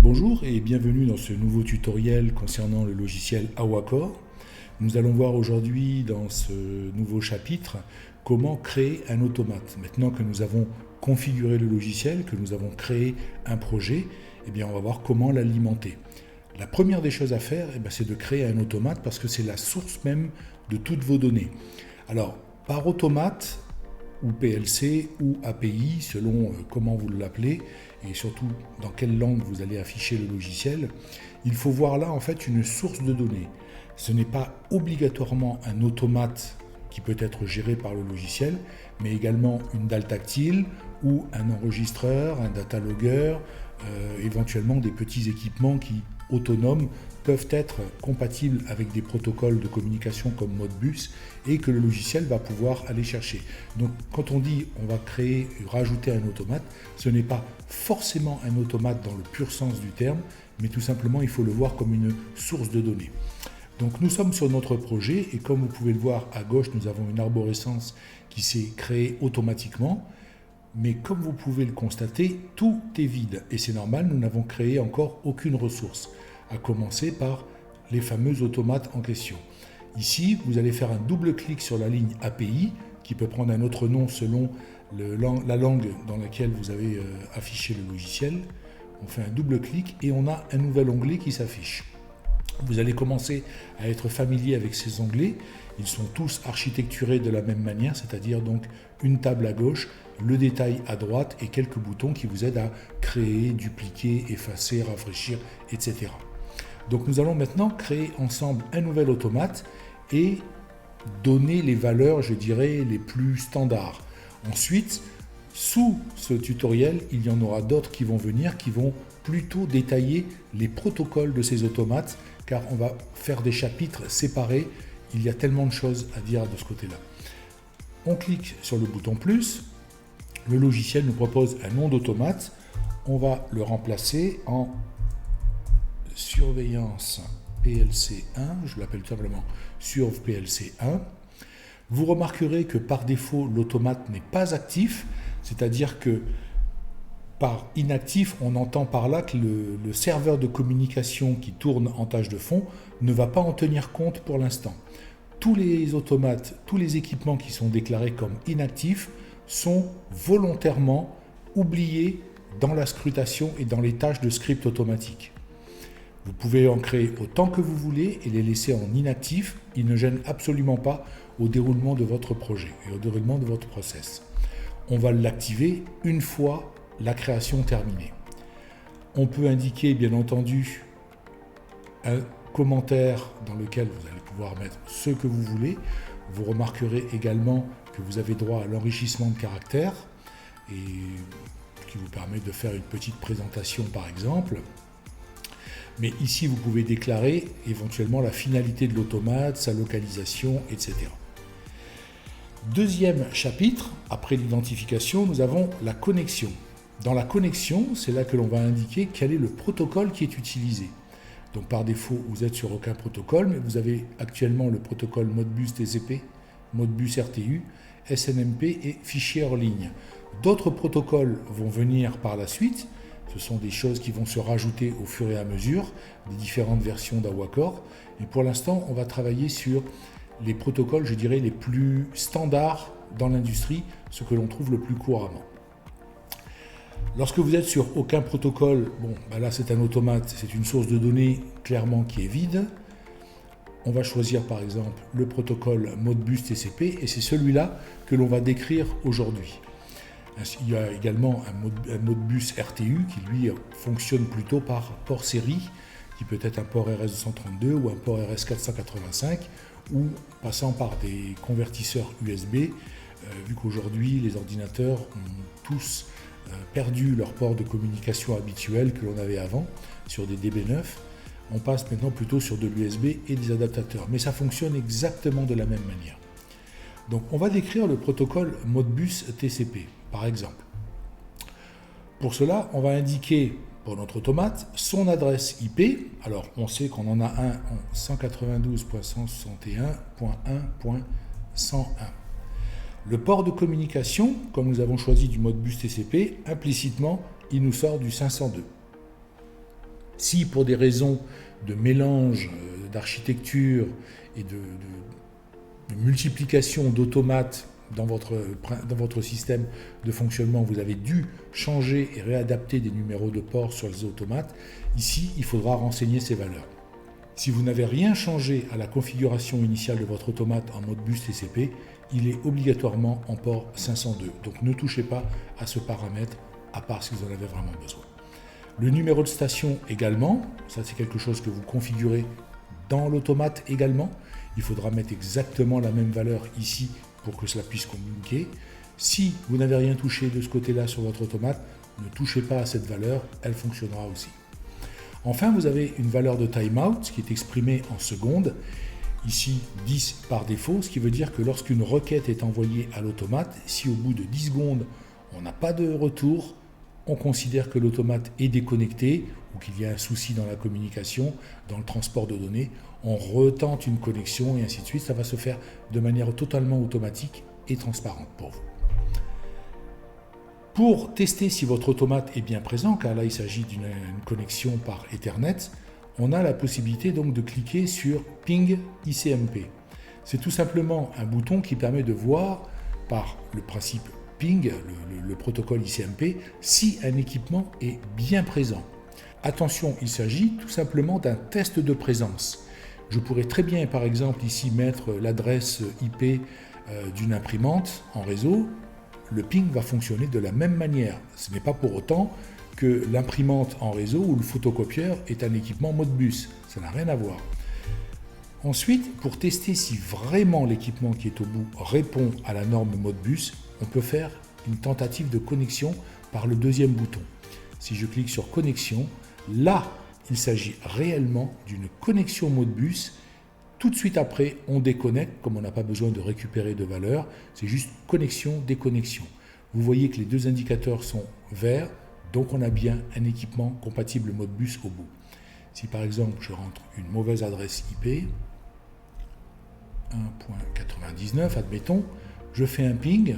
Bonjour et bienvenue dans ce nouveau tutoriel concernant le logiciel Awacor. Nous allons voir aujourd'hui dans ce nouveau chapitre comment créer un automate. Maintenant que nous avons configuré le logiciel, que nous avons créé un projet, on va voir comment l'alimenter. La première des choses à faire, c'est de créer un automate parce que c'est la source même de toutes vos données. Alors, par automate, ou PLC ou API, selon comment vous l'appelez, et surtout dans quelle langue vous allez afficher le logiciel, il faut voir là en fait une source de données. Ce n'est pas obligatoirement un automate qui peut être géré par le logiciel, mais également une dalle tactile ou un enregistreur, un data logger, éventuellement des petits équipements qui autonomes peuvent être compatibles avec des protocoles de communication comme Modbus et que le logiciel va pouvoir aller chercher. Donc quand on dit on va créer et rajouter un automate, ce n'est pas forcément un automate dans le pur sens du terme, mais tout simplement il faut le voir comme une source de données. Donc nous sommes sur notre projet et comme vous pouvez le voir à gauche, nous avons une arborescence qui s'est créée automatiquement. Mais comme vous pouvez le constater, tout est vide et c'est normal, nous n'avons créé encore aucune ressource, à commencer par les fameux automates en question. Ici, vous allez faire un double clic sur la ligne API, qui peut prendre un autre nom selon la langue dans laquelle vous avez affiché le logiciel. On fait un double clic et on a un nouvel onglet qui s'affiche. Vous allez commencer à être familier avec ces onglets. Ils sont tous architecturés de la même manière, c'est-à-dire donc une table à gauche, le détail à droite et quelques boutons qui vous aident à créer, dupliquer, effacer, rafraîchir, etc. Donc nous allons maintenant créer ensemble un nouvel automate et donner les valeurs, je dirais, les plus standards. Ensuite, sous ce tutoriel, il y en aura d'autres qui vont venir, qui vont plutôt détailler les protocoles de ces automates, car on va faire des chapitres séparés. Il y a tellement de choses à dire de ce côté-là. On clique sur le bouton plus. Le logiciel nous propose un nom d'automate. On va le remplacer en surveillance PLC1. Je l'appelle tout simplement surv PLC1. Vous remarquerez que par défaut, l'automate n'est pas actif. C'est-à-dire que par inactif, on entend par là que le serveur de communication qui tourne en tâche de fond ne va pas en tenir compte pour l'instant. Tous les automates, tous les équipements qui sont déclarés comme inactifs sont volontairement oubliés dans la scrutation et dans les tâches de script automatique. Vous pouvez en créer autant que vous voulez et les laisser en inactif. Ils ne gênent absolument pas au déroulement de votre projet et au déroulement de votre process. On va l'activer une fois la création terminée. On peut indiquer bien entendu un commentaire dans lequel vous allez pouvoir mettre ce que vous voulez. Vous remarquerez également que vous avez droit à l'enrichissement de caractères et qui vous permet de faire une petite présentation par exemple. Mais ici vous pouvez déclarer éventuellement la finalité de l'automate, sa localisation, etc. Deuxième chapitre, après l'identification, nous avons la connexion. Dans la connexion, c'est là que l'on va indiquer quel est le protocole qui est utilisé. Donc par défaut, vous êtes sur aucun protocole, mais vous avez actuellement le protocole Modbus TCP, Modbus RTU, SNMP et fichier hors ligne. D'autres protocoles vont venir par la suite. Ce sont des choses qui vont se rajouter au fur et à mesure des différentes versions d'Awacor. Et pour l'instant, on va travailler sur les protocoles, je dirais, les plus standards dans l'industrie, ce que l'on trouve le plus couramment. Lorsque vous êtes sur aucun protocole, là c'est un automate, c'est une source de données clairement qui est vide. On va choisir par exemple le protocole Modbus TCP et c'est celui-là que l'on va décrire aujourd'hui. Il y a également un Modbus RTU qui lui fonctionne plutôt par port série, qui peut être un port RS232 ou un port RS485 ou passant par des convertisseurs USB, vu qu'aujourd'hui les ordinateurs ont tous perdu leur port de communication habituel que l'on avait avant sur des DB9. On passe maintenant plutôt sur de l'USB et des adaptateurs, mais ça fonctionne exactement de la même manière. Donc on va décrire le protocole Modbus TCP, par exemple. Pour cela, on va indiquer pour notre automate son adresse IP. Alors on sait qu'on en a un en 192.161.1.101. Le port de communication, comme nous avons choisi du Modbus TCP, implicitement, il nous sort du 502. Si pour des raisons de mélange d'architecture et de multiplication d'automates dans votre système de fonctionnement, vous avez dû changer et réadapter des numéros de port sur les automates, ici, il faudra renseigner ces valeurs. Si vous n'avez rien changé à la configuration initiale de votre automate en Modbus TCP, il est obligatoirement en port 502. Donc ne touchez pas à ce paramètre, à part si vous en avez vraiment besoin. Le numéro de station également, ça c'est quelque chose que vous configurez dans l'automate également. Il faudra mettre exactement la même valeur ici pour que cela puisse communiquer. Si vous n'avez rien touché de ce côté-là sur votre automate, ne touchez pas à cette valeur, elle fonctionnera aussi. Enfin, vous avez une valeur de timeout qui est exprimée en secondes, ici 10 par défaut, ce qui veut dire que lorsqu'une requête est envoyée à l'automate, si au bout de 10 secondes on n'a pas de retour, on considère que l'automate est déconnecté ou qu'il y a un souci dans la communication, dans le transport de données, on retente une connexion et ainsi de suite. Ça va se faire de manière totalement automatique et transparente pour vous. Pour tester si votre automate est bien présent, car là il s'agit d'une connexion par Ethernet, on a la possibilité donc de cliquer sur Ping ICMP. C'est tout simplement un bouton qui permet de voir par le principe Ping, le protocole ICMP, si un équipement est bien présent. Attention, il s'agit tout simplement d'un test de présence. Je pourrais très bien par exemple ici mettre l'adresse IP d'une imprimante en réseau. Le ping va fonctionner de la même manière. Ce n'est pas pour autant que l'imprimante en réseau ou le photocopieur est un équipement Modbus. Ça n'a rien à voir. Ensuite, pour tester si vraiment l'équipement qui est au bout répond à la norme Modbus, on peut faire une tentative de connexion par le deuxième bouton. Si je clique sur connexion, là, il s'agit réellement d'une connexion Modbus. Tout de suite après, on déconnecte, comme on n'a pas besoin de récupérer de valeur, c'est juste connexion, déconnexion. Vous voyez que les deux indicateurs sont verts, donc on a bien un équipement compatible Modbus au bout. Si par exemple je rentre une mauvaise adresse IP, 1.99, admettons, je fais un ping,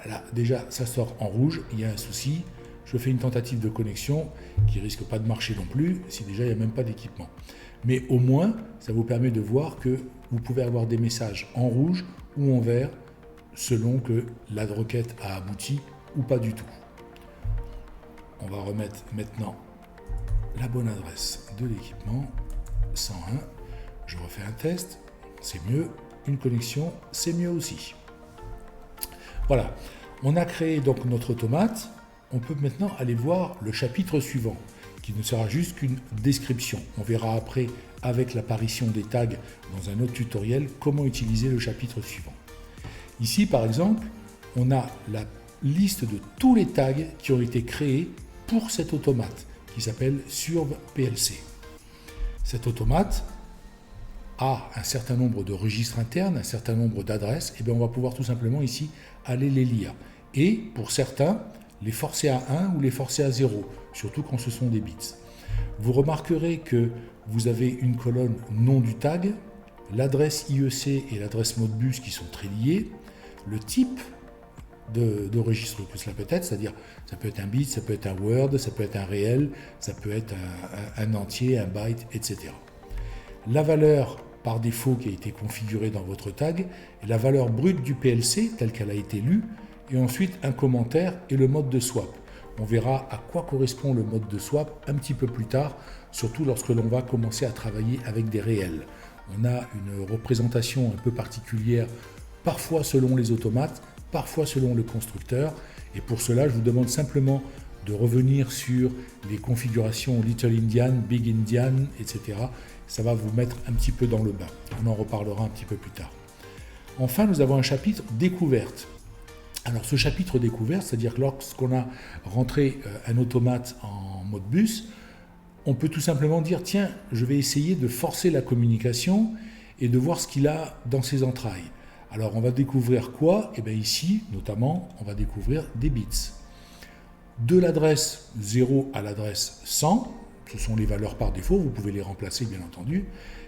là déjà ça sort en rouge, il y a un souci, je fais une tentative de connexion qui risque pas de marcher non plus, si déjà il n'y a même pas d'équipement. Mais au moins, ça vous permet de voir que vous pouvez avoir des messages en rouge ou en vert selon que la requête a abouti ou pas du tout. On va remettre maintenant la bonne adresse de l'équipement, 101. Je refais un test, c'est mieux. Une connexion, c'est mieux aussi. Voilà, on a créé donc notre automate. On peut maintenant aller voir le chapitre suivant, qui ne sera juste qu'une description. On verra après, avec l'apparition des tags dans un autre tutoriel, comment utiliser le chapitre suivant. Ici, par exemple, on a la liste de tous les tags qui ont été créés pour cet automate, qui s'appelle Surv PLC. Cet automate a un certain nombre de registres internes, un certain nombre d'adresses, et bien on va pouvoir tout simplement ici aller les lire. Et pour certains, les forcer à 1 ou les forcer à 0, surtout quand ce sont des bits. Vous remarquerez que vous avez une colonne nom du tag, l'adresse IEC et l'adresse Modbus qui sont très liées, le type de registre que cela peut être, c'est-à-dire ça peut être un bit, ça peut être un word, ça peut être un réel, ça peut être un entier, un byte, etc. La valeur par défaut qui a été configurée dans votre tag est la valeur brute du PLC telle qu'elle a été lue, et ensuite un commentaire et le mode de swap. On verra à quoi correspond le mode de swap un petit peu plus tard, surtout lorsque l'on va commencer à travailler avec des réels. On a une représentation un peu particulière, parfois selon les automates, parfois selon le constructeur, et pour cela je vous demande simplement de revenir sur les configurations Little Indian, Big Indian, etc. Ça va vous mettre un petit peu dans le bain. On en reparlera un petit peu plus tard. Enfin, nous avons un chapitre découverte. Alors ce chapitre découverte, c'est-à-dire que lorsqu'on a rentré un automate en Modbus, on peut tout simplement dire, tiens, je vais essayer de forcer la communication et de voir ce qu'il a dans ses entrailles. Alors on va découvrir quoi? Et bien ici, notamment, on va découvrir des bits. De l'adresse 0 à l'adresse 100, ce sont les valeurs par défaut, vous pouvez les remplacer bien entendu,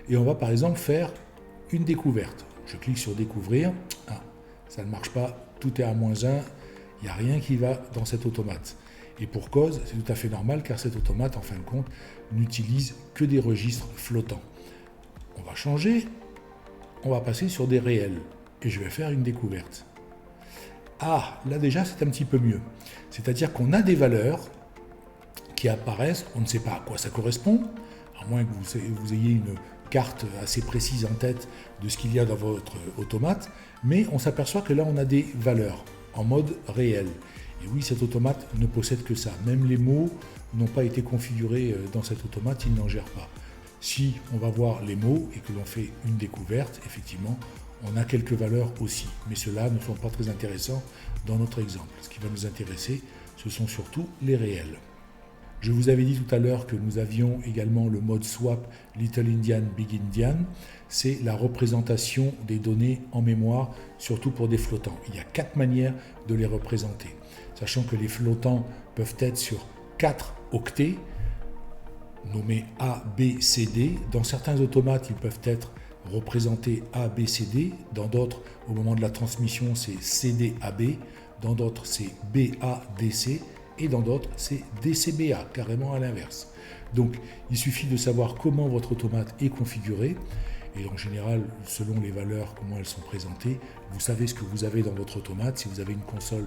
et on va par exemple faire une découverte. Je clique sur découvrir, ça ne marche pas, tout est à -1, il n'y a rien qui va dans cet automate. Et pour cause, c'est tout à fait normal car cet automate, en fin de compte, n'utilise que des registres flottants. On va changer, on va passer sur des réels et je vais faire une découverte. Ah, là déjà c'est un petit peu mieux. C'est-à-dire qu'on a des valeurs qui apparaissent, on ne sait pas à quoi ça correspond, à moins que vous ayez une carte assez précise en tête de ce qu'il y a dans votre automate, mais on s'aperçoit que là on a des valeurs en mode réel. Et oui, cet automate ne possède que ça. Même les mots n'ont pas été configurés dans cet automate, il n'en gère pas. Si on va voir les mots et que l'on fait une découverte, effectivement, on a quelques valeurs aussi. Mais ceux-là ne sont pas très intéressants dans notre exemple. Ce qui va nous intéresser, ce sont surtout les réels. Je vous avais dit tout à l'heure que nous avions également le mode swap Little Indian, Big Indian. C'est la représentation des données en mémoire, surtout pour des flottants. Il y a 4 manières de les représenter. Sachant que les flottants peuvent être sur 4 octets, nommés A, B, C, D. Dans certains automates, ils peuvent être représentés A, B, C, D. Dans d'autres, au moment de la transmission, c'est C, D, A, B. Dans d'autres, c'est B, A, D, C. Et dans d'autres, c'est DCBA, carrément à l'inverse. Donc, il suffit de savoir comment votre automate est configuré. Et en général, selon les valeurs, comment elles sont présentées, vous savez ce que vous avez dans votre automate. Si vous avez une console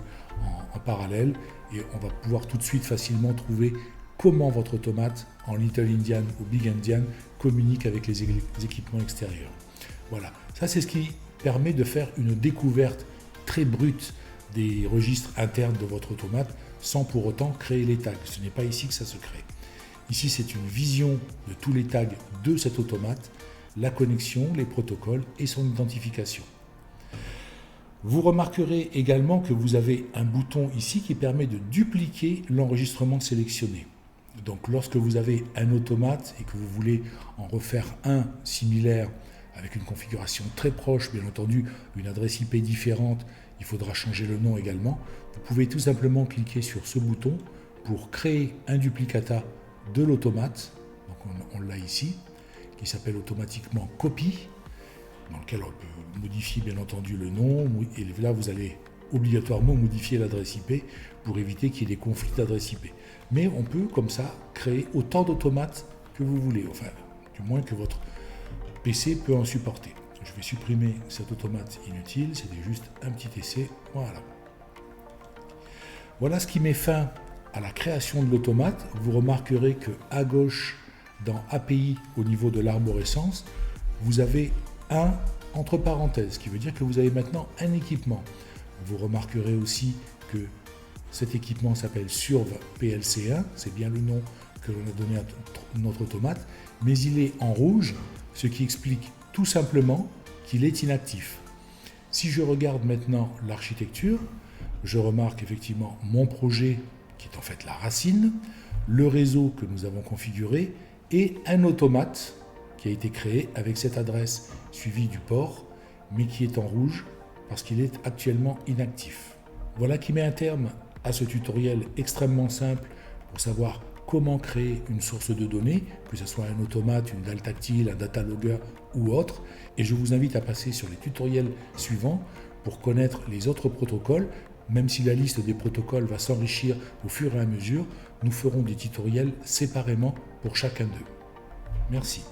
en parallèle, et on va pouvoir tout de suite facilement trouver comment votre automate en Little Indian ou Big Indian communique avec les équipements extérieurs. Voilà, ça c'est ce qui permet de faire une découverte très brute des registres internes de votre automate sans pour autant créer les tags. Ce n'est pas ici que ça se crée. Ici, c'est une vision de tous les tags de cet automate, la connexion, les protocoles et son identification. Vous remarquerez également que vous avez un bouton ici qui permet de dupliquer l'enregistrement sélectionné. Donc lorsque vous avez un automate et que vous voulez en refaire un similaire avec une configuration très proche, bien entendu, une adresse IP différente, il faudra changer le nom également. Vous pouvez tout simplement cliquer sur ce bouton pour créer un duplicata de l'automate. Donc on l'a ici, qui s'appelle automatiquement copy, dans lequel on peut modifier bien entendu le nom. Et là, vous allez obligatoirement modifier l'adresse IP pour éviter qu'il y ait des conflits d'adresse IP. Mais on peut comme ça créer autant d'automates que vous voulez, enfin du moins que votre PC peut en supporter. Je vais supprimer cet automate inutile, c'était juste un petit essai, voilà. Voilà ce qui met fin à la création de l'automate. Vous remarquerez que à gauche, dans API, au niveau de l'arborescence, vous avez un entre parenthèses, ce qui veut dire que vous avez maintenant un équipement. Vous remarquerez aussi que cet équipement s'appelle Surv PLC1, c'est bien le nom que l'on a donné à notre automate, mais il est en rouge, ce qui explique tout simplement qu'il est inactif. Si je regarde maintenant l'architecture, je remarque effectivement mon projet qui est en fait la racine, le réseau que nous avons configuré et un automate qui a été créé avec cette adresse suivie du port, mais qui est en rouge parce qu'il est actuellement inactif. Voilà qui met un terme à ce tutoriel extrêmement simple pour savoir comment créer une source de données, que ce soit un automate, une dalle tactile, un data logger ou autre. Et je vous invite à passer sur les tutoriels suivants pour connaître les autres protocoles. Même si la liste des protocoles va s'enrichir au fur et à mesure, nous ferons des tutoriels séparément pour chacun d'eux. Merci.